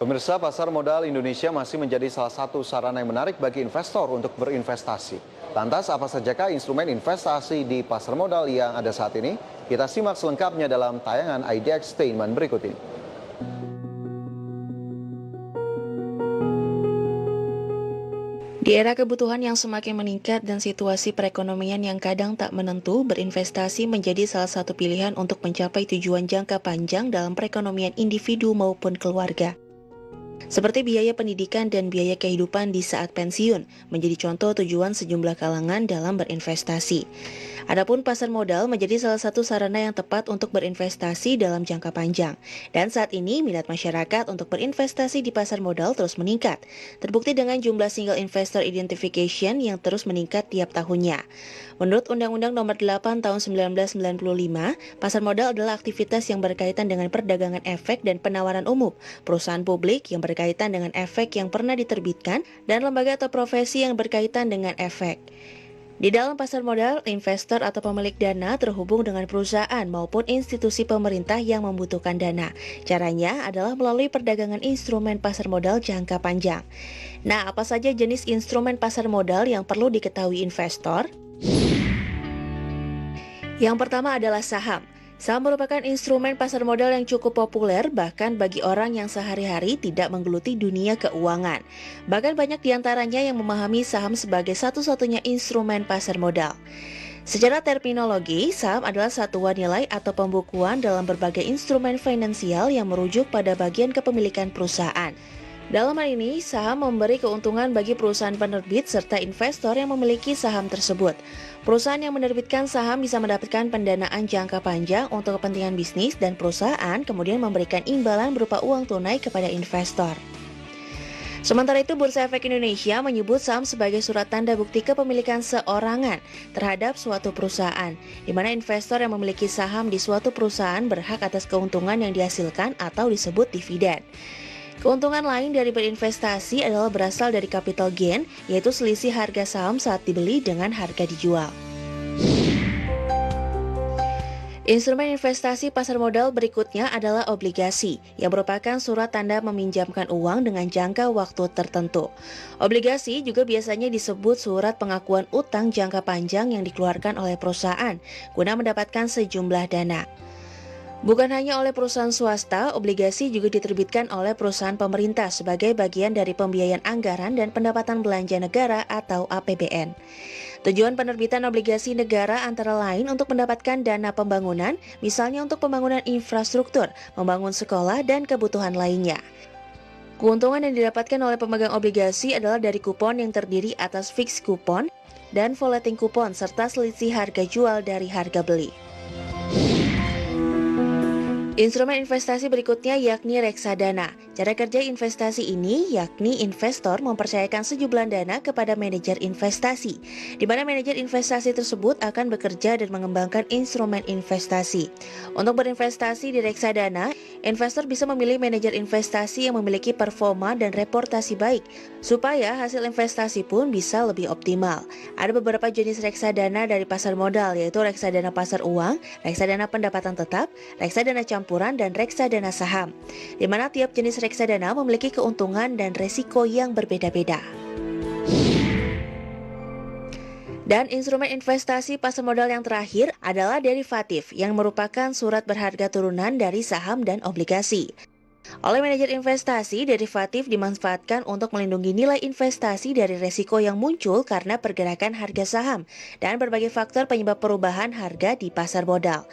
Pemirsa, pasar modal Indonesia masih menjadi salah satu sarana yang menarik bagi investor untuk berinvestasi. Lantas, apa sajakah instrumen investasi di pasar modal yang ada saat ini? Kita simak selengkapnya dalam tayangan IDX Statement berikut ini. Di era kebutuhan yang semakin meningkat dan situasi perekonomian yang kadang tak menentu, berinvestasi menjadi salah satu pilihan untuk mencapai tujuan jangka panjang dalam perekonomian individu maupun keluarga. Seperti biaya pendidikan dan biaya kehidupan di saat pensiun, menjadi contoh tujuan sejumlah kalangan dalam berinvestasi. Adapun pasar modal menjadi salah satu sarana yang tepat untuk berinvestasi dalam jangka panjang. Dan saat ini minat masyarakat untuk berinvestasi di pasar modal terus meningkat. Terbukti dengan jumlah single investor identification yang terus meningkat tiap tahunnya. Menurut Undang-Undang Nomor 8 Tahun 1995, pasar modal adalah aktivitas yang berkaitan dengan perdagangan efek dan penawaran umum, perusahaan publik yang berkaitan dengan efek yang pernah diterbitkan, dan lembaga atau profesi yang berkaitan dengan efek. Di dalam pasar modal, investor atau pemilik dana terhubung dengan perusahaan maupun institusi pemerintah yang membutuhkan dana. Caranya adalah melalui perdagangan instrumen pasar modal jangka panjang. Nah, apa saja jenis instrumen pasar modal yang perlu diketahui investor? Yang pertama adalah saham. Saham merupakan instrumen pasar modal yang cukup populer bahkan bagi orang yang sehari-hari tidak menggeluti dunia keuangan. Bahkan banyak diantaranya yang memahami saham sebagai satu-satunya instrumen pasar modal. Secara terminologi, saham adalah satuan nilai atau pembukuan dalam berbagai instrumen finansial yang merujuk pada bagian kepemilikan perusahaan. Dalam hal ini, saham memberi keuntungan bagi perusahaan penerbit serta investor yang memiliki saham tersebut. Perusahaan yang menerbitkan saham bisa mendapatkan pendanaan jangka panjang untuk kepentingan bisnis dan perusahaan kemudian memberikan imbalan berupa uang tunai kepada investor. Sementara itu, Bursa Efek Indonesia menyebut saham sebagai surat tanda bukti kepemilikan seorangan terhadap suatu perusahaan, di mana investor yang memiliki saham di suatu perusahaan berhak atas keuntungan yang dihasilkan atau disebut dividen. Keuntungan lain dari berinvestasi adalah berasal dari capital gain, yaitu selisih harga saham saat dibeli dengan harga dijual. Instrumen investasi pasar modal berikutnya adalah obligasi, yang merupakan surat tanda meminjamkan uang dengan jangka waktu tertentu. Obligasi juga biasanya disebut surat pengakuan utang jangka panjang yang dikeluarkan oleh perusahaan guna mendapatkan sejumlah dana. Bukan hanya oleh perusahaan swasta, obligasi juga diterbitkan oleh perusahaan pemerintah sebagai bagian dari pembiayaan anggaran dan pendapatan belanja negara atau APBN. Tujuan penerbitan obligasi negara antara lain untuk mendapatkan dana pembangunan, misalnya untuk pembangunan infrastruktur, membangun sekolah, dan kebutuhan lainnya. Keuntungan yang didapatkan oleh pemegang obligasi adalah dari kupon yang terdiri atas fixed kupon dan floating kupon serta selisih harga jual dari harga beli. Instrumen investasi berikutnya yakni reksadana. Cara kerja investasi ini yakni investor mempercayakan sejumlah dana kepada manajer investasi, di mana manajer investasi tersebut akan bekerja dan mengembangkan instrumen investasi. Untuk berinvestasi di reksadana, investor bisa memilih manajer investasi yang memiliki performa dan reputasi baik, supaya hasil investasi pun bisa lebih optimal. Ada beberapa jenis reksadana dari pasar modal, yaitu reksadana pasar uang, reksadana pendapatan tetap, reksadana campuran, dan reksadana saham, di mana tiap jenis reksadana memiliki keuntungan dan resiko yang berbeda-beda. Dan instrumen investasi pasar modal yang terakhir adalah derivatif, yang merupakan surat berharga turunan dari saham dan obligasi. Oleh manajer investasi, derivatif dimanfaatkan untuk melindungi nilai investasi dari resiko yang muncul karena pergerakan harga saham dan berbagai faktor penyebab perubahan harga di pasar modal.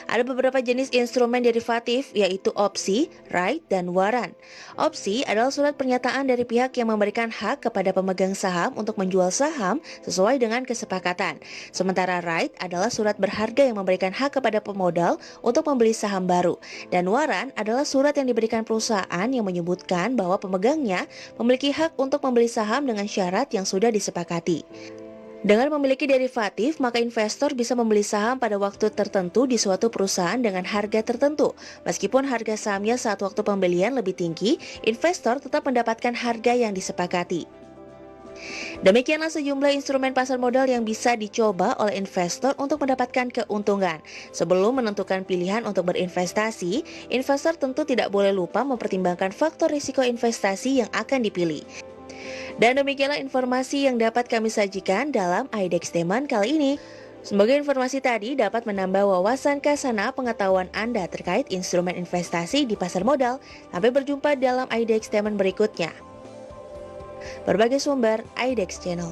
Ada beberapa jenis instrumen derivatif, yaitu opsi, right, dan waran. Opsi adalah surat pernyataan dari pihak yang memberikan hak kepada pemegang saham untuk menjual saham sesuai dengan kesepakatan. Sementara right adalah surat berharga yang memberikan hak kepada pemodal untuk membeli saham baru. Dan waran adalah surat yang diberikan perusahaan yang menyebutkan bahwa pemegangnya memiliki hak untuk membeli saham dengan syarat yang sudah disepakati. Dengan memiliki derivatif, maka investor bisa membeli saham pada waktu tertentu di suatu perusahaan dengan harga tertentu. Meskipun harga sahamnya saat waktu pembelian lebih tinggi, investor tetap mendapatkan harga yang disepakati. Demikianlah sejumlah instrumen pasar modal yang bisa dicoba oleh investor untuk mendapatkan keuntungan. Sebelum menentukan pilihan untuk berinvestasi, investor tentu tidak boleh lupa mempertimbangkan faktor risiko investasi yang akan dipilih. Dan demikianlah informasi yang dapat kami sajikan dalam IDEX Teman kali ini. Semoga informasi tadi dapat menambah wawasan kasana pengetahuan Anda terkait instrumen investasi di pasar modal. Sampai berjumpa dalam IDEX Teman berikutnya. Berbagai sumber IDEX Channel.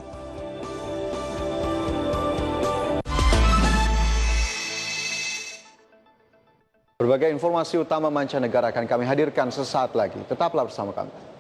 Berbagai informasi utama mancanegara akan kami hadirkan sesaat lagi. Tetaplah bersama kami.